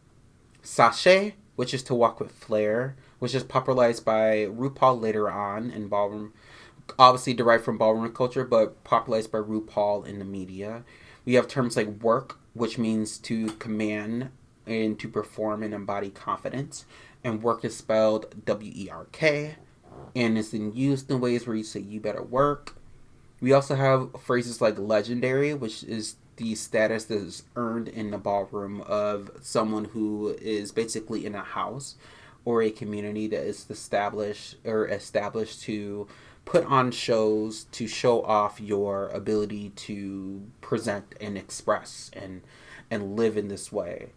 Sachet, which is to walk with flair, which is popularized by RuPaul later on in ballroom, obviously derived from ballroom culture, but popularized by RuPaul in the media. We have terms like work, which means to command and to perform and embody confidence. And work is spelled W-E-R-K. And it's in used in ways where you say you better work. We also have phrases like legendary, which is the status that is earned in the ballroom of someone who is basically in a house or a community that is established to put on shows to show off your ability to present and express and live in this way.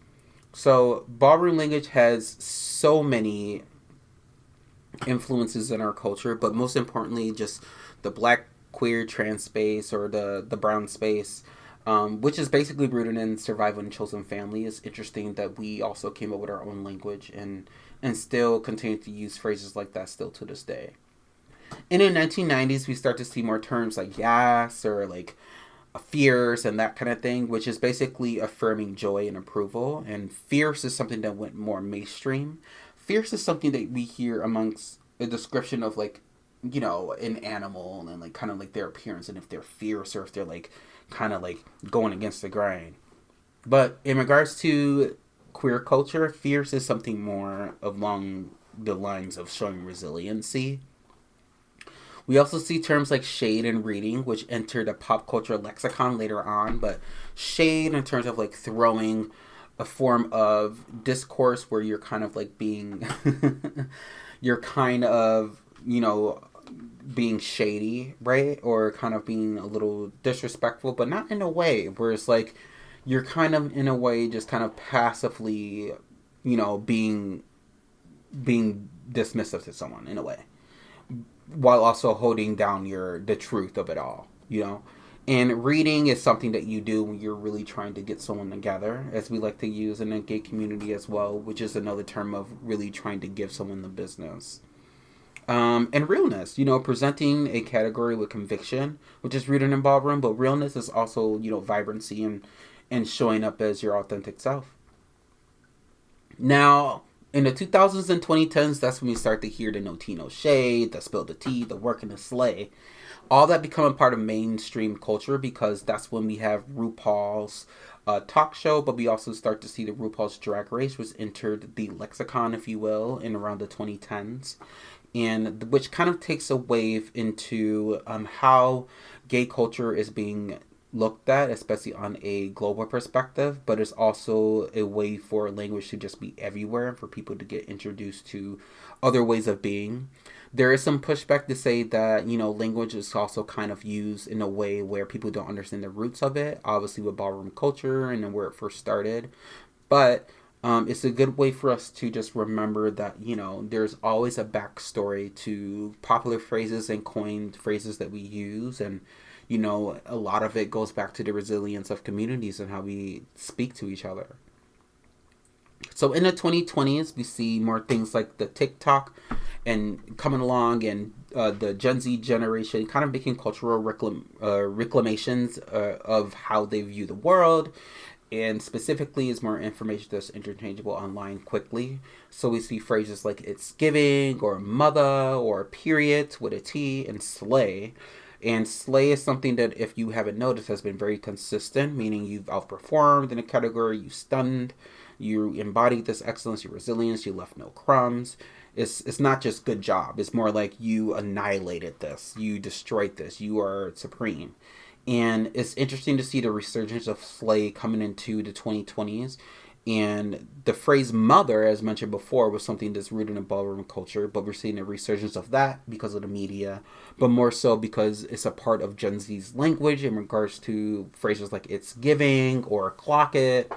So ballroom language has so many influences in our culture, but most importantly, just the black, queer, trans space or the brown space, which is basically rooted in survival and chosen family. It's interesting that we also came up with our own language and still continue to use phrases like that still to this day. In the 1990s, we start to see more terms like yes or like fierce and that kind of thing, which is basically affirming joy and approval. And fierce is something that went more mainstream. Fierce is something that we hear amongst a description of like, you know, an animal and like kind of like their appearance and if they're fierce or if they're like kind of like going against the grain. But in regards to queer culture, fierce is something more along the lines of showing resiliency. We also see terms like shade and reading, which entered a pop culture lexicon later on. But shade in terms of like throwing a form of discourse where you're kind of like being, you're kind of, you know, being shady, right? Or kind of being a little disrespectful, but not in a way where it's like you're kind of in a way just kind of passively, you know, being dismissive to someone in a way, while also holding down the truth of it all, you know. And reading is something that you do when you're really trying to get someone together, as we like to use in the gay community as well, which is another term of really trying to give someone the business. And realness, you know, presenting a category with conviction, which is rooted in ballroom, but realness is also, you know, vibrancy and showing up as your authentic self. Now, in the 2000s and 2010s, that's when we start to hear the no tea, no shade, the spill the tea, the work and the slay. All that become a part of mainstream culture because that's when we have RuPaul's talk show, but we also start to see the RuPaul's Drag Race, which entered the lexicon, if you will, in around the 2010s. And which kind of takes a wave into how gay culture is being looked at, especially on a global perspective, but it's also a way for language to just be everywhere and for people to get introduced to other ways of being. There is some pushback to say that, language is also kind of used in a way where people don't understand the roots of it, obviously with ballroom culture and then where it first started. But it's a good way for us to just remember that, there's always a backstory to popular phrases and coined phrases that we use. And, a lot of it goes back to the resilience of communities and how we speak to each other. So in the 2020s, we see more things like the TikTok and coming along, and the Gen Z generation kind of making cultural reclamations of how they view the world. And specifically is more information that's interchangeable online quickly. So we see phrases like it's giving, or mother, or period with a T, and slay. And slay is something that, if you haven't noticed, has been very consistent, meaning you've outperformed in a category, you stunned, you embodied this excellence, your resilience, you left no crumbs. It's not just good job. It's more like you annihilated this, you destroyed this, you are supreme. And it's interesting to see the resurgence of slay coming into the 2020s. And the phrase mother, as mentioned before, was something that's rooted in ballroom culture, but we're seeing a resurgence of that because of the media, but more so because it's a part of Gen Z's language in regards to phrases like it's giving or clock it.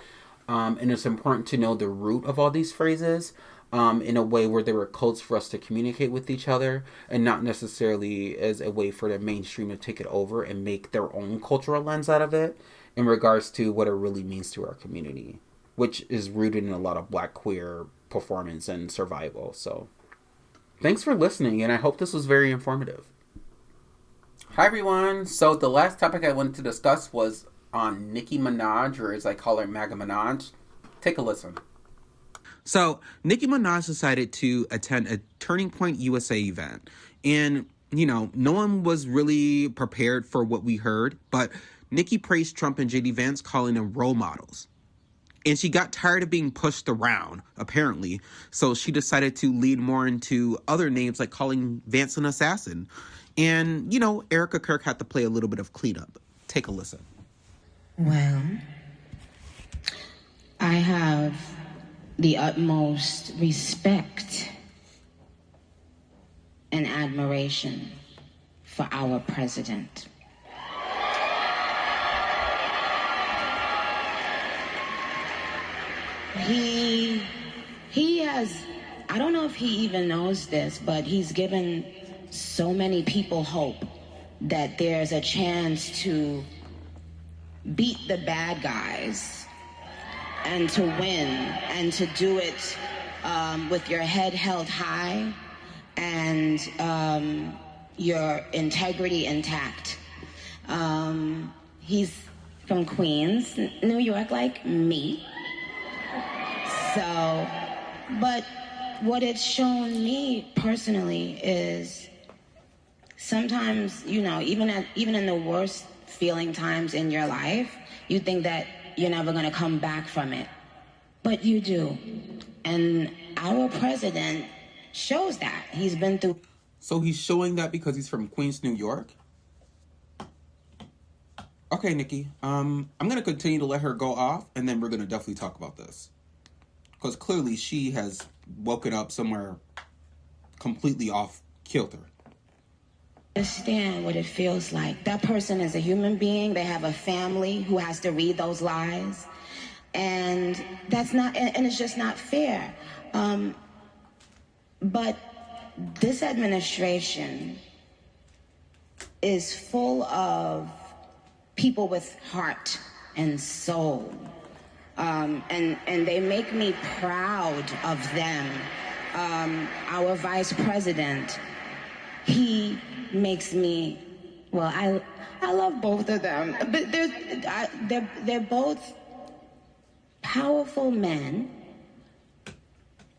And it's important to know the root of all these phrases in a way where they were codes for us to communicate with each other, and not necessarily as a way for the mainstream to take it over and make their own cultural lens out of it in regards to what it really means to our community, which is rooted in a lot of Black queer performance and survival. So thanks for listening, and I hope this was very informative. Hi everyone. So the last topic I wanted to discuss was on Nicki Minaj, or as I call her, Maga Minaj. Take a listen. So Nicki Minaj decided to attend a Turning Point USA event, and no one was really prepared for what we heard, but Nicki praised Trump and JD Vance, calling them role models. And she got tired of being pushed around, apparently, so she decided to lead more into other names, like calling Vance an assassin. And, Erica Kirk had to play a little bit of cleanup. Take a listen. Well, I have the utmost respect and admiration for our president. He has, I don't know if he even knows this, but he's given so many people hope that there's a chance to beat the bad guys and to win, and to do it with your head held high and your integrity intact. He's from Queens, New York, like me. So, but what it's shown me personally is sometimes, even in the worst feeling times in your life, you think that you're never going to come back from it. But you do. And our president shows that. He's been through. So he's showing that because he's from Queens, New York? Okay, Nikki. I'm going to continue to let her go off, and then we're going to definitely talk about this. Because clearly she has woken up somewhere completely off kilter. Understand what it feels like. That person is a human being. They have a family who has to read those lies. And that's not, and it's just not fair. But this administration is full of people with heart and soul. And they make me proud of them. Our vice president, he makes me, well, I love both of them, but they're both powerful men,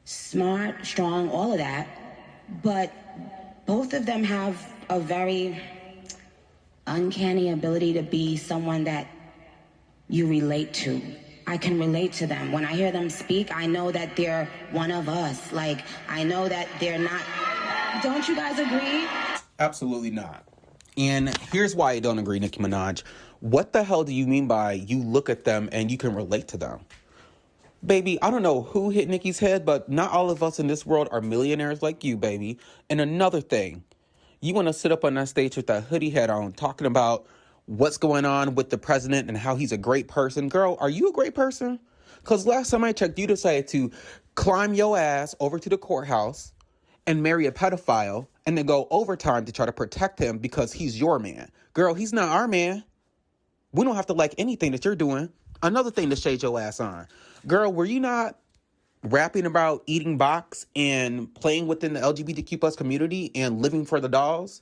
smart, strong, all of that, but both of them have a very uncanny ability to be someone that you relate to. I can relate to them. When I hear them speak, I know that they're one of us. Like, I know that they're not. Don't you guys agree? Absolutely not. And here's why I don't agree, Nicki Minaj. What the hell do you mean by you look at them and you can relate to them? Baby, I don't know who hit Nicki's head, but not all of us in this world are millionaires like you, baby. And another thing, you want to sit up on that stage with that hoodie hat on talking about what's going on with the president and how he's a great person. Girl, are you a great person? Because last time I checked, you decided to climb your ass over to the courthouse and marry a pedophile and then go overtime to try to protect him because he's your man. Girl, he's not our man. We don't have to like anything that you're doing. Another thing to shade your ass on. Girl, were you not rapping about eating box and playing within the LGBTQ plus community and living for the dolls?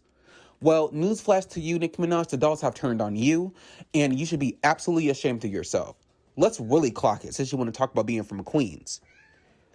Well, newsflash to you, Nicki Minaj, the dolls have turned on you, and you should be absolutely ashamed of yourself. Let's really clock it, since you want to talk about being from Queens.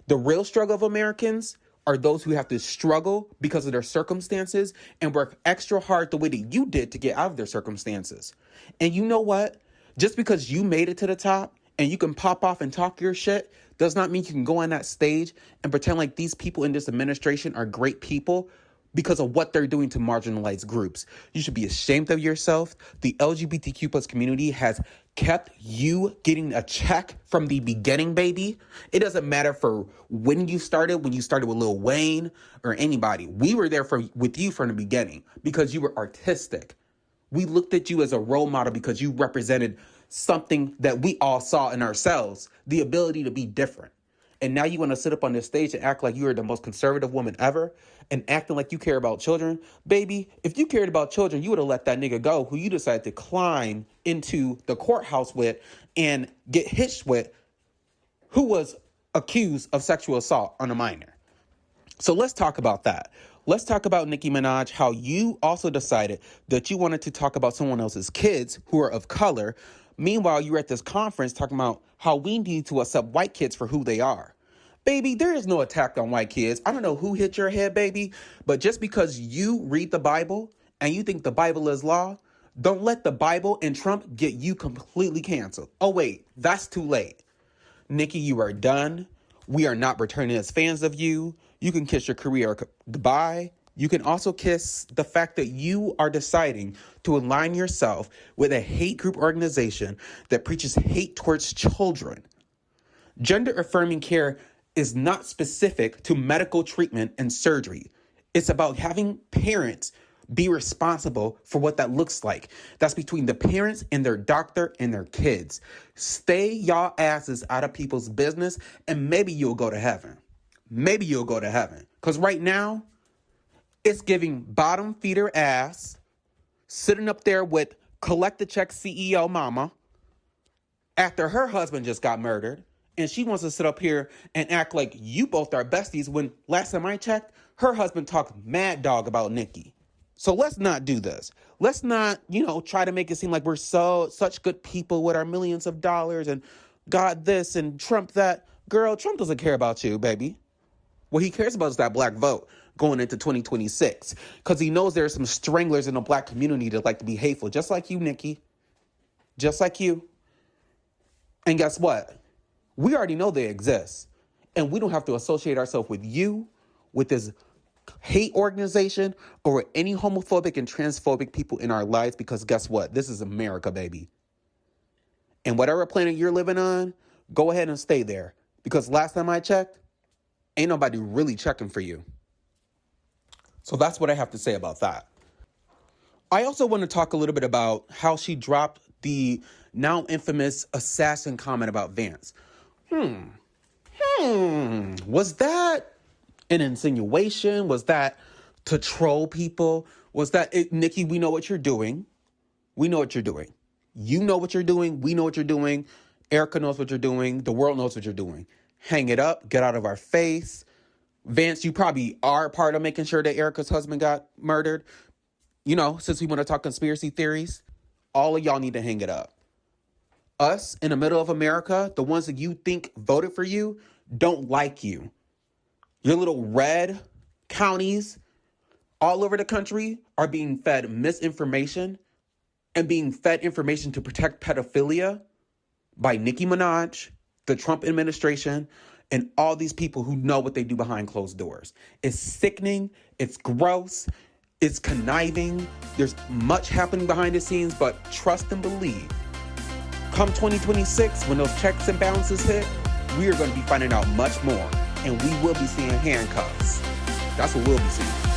The real struggle of Americans are those who have to struggle because of their circumstances and work extra hard the way that you did to get out of their circumstances. And you know what? Just because you made it to the top and you can pop off and talk your shit does not mean you can go on that stage and pretend like these people in this administration are great people because of what they're doing to marginalized groups. You should be ashamed of yourself. The LGBTQ plus community has kept you getting a check from the beginning, baby. It doesn't matter for when you started with Lil Wayne or anybody. We were there with you from the beginning because you were artistic. We looked at you as a role model because you represented something that we all saw in ourselves, the ability to be different. And now you want to sit up on this stage and act like you are the most conservative woman ever and acting like you care about children. Baby, if you cared about children, you would have let that nigga go who you decided to climb into the courthouse with and get hitched with, who was accused of sexual assault on a minor. So let's talk about that. Let's talk about Nicki Minaj, how you also decided that you wanted to talk about someone else's kids who are of color. Meanwhile, you're at this conference talking about how we need to accept white kids for who they are. Baby, there is no attack on white kids. I don't know who hit your head, baby, but just because you read the Bible and you think the Bible is law, don't let the Bible and Trump get you completely canceled. Oh, wait, that's too late. Nicki, you are done. We are not returning as fans of you. You can kiss your career goodbye. You can also kiss the fact that you are deciding to align yourself with a hate group organization that preaches hate towards children. Gender affirming care is not specific to medical treatment and surgery. It's about having parents be responsible for what that looks like. That's between the parents and their doctor and their kids. Stay y'all asses out of people's business and maybe you'll go to heaven. Maybe you'll go to heaven. Because right now, it's giving bottom feeder ass, sitting up there with collect the check CEO mama after her husband just got murdered. And she wants to sit up here and act like you both are besties when last time I checked, her husband talked mad dog about Nicki. So let's not do this. Let's not, try to make it seem like we're such good people with our millions of dollars and God this and Trump that. Girl, Trump doesn't care about you, baby. What he cares about is that black vote going into 2026 because he knows there are some stranglers in the black community that like to be hateful, just like you, Nicki. Just like you. And guess what? We already know they exist. And we don't have to associate ourselves with you, with this hate organization, or with any homophobic and transphobic people in our lives because guess what? This is America, baby. And whatever planet you're living on, go ahead and stay there. Because last time I checked, ain't nobody really checking for you. So that's what I have to say about that. I also want to talk a little bit about how she dropped the now infamous assassin comment about Vance. Was that an insinuation? Was that to troll people? Was that it? Nicki, we know what you're doing. We know what you're doing. You know what you're doing. We know what you're doing. Erica knows what you're doing. The world knows what you're doing. Hang it up. Get out of our face. Vance, you probably are part of making sure that Erica's husband got murdered. Since we want to talk conspiracy theories, all of y'all need to hang it up. Us in the middle of America, the ones that you think voted for you, don't like you. Your little red counties all over the country are being fed misinformation and being fed information to protect pedophilia by Nicki Minaj, the Trump administration, and all these people who know what they do behind closed doors. It's sickening. It's gross. It's conniving. There's much happening behind the scenes, but trust and believe. Come 2026, when those checks and balances hit, we are going to be finding out much more, and we will be seeing handcuffs. That's what we'll be seeing.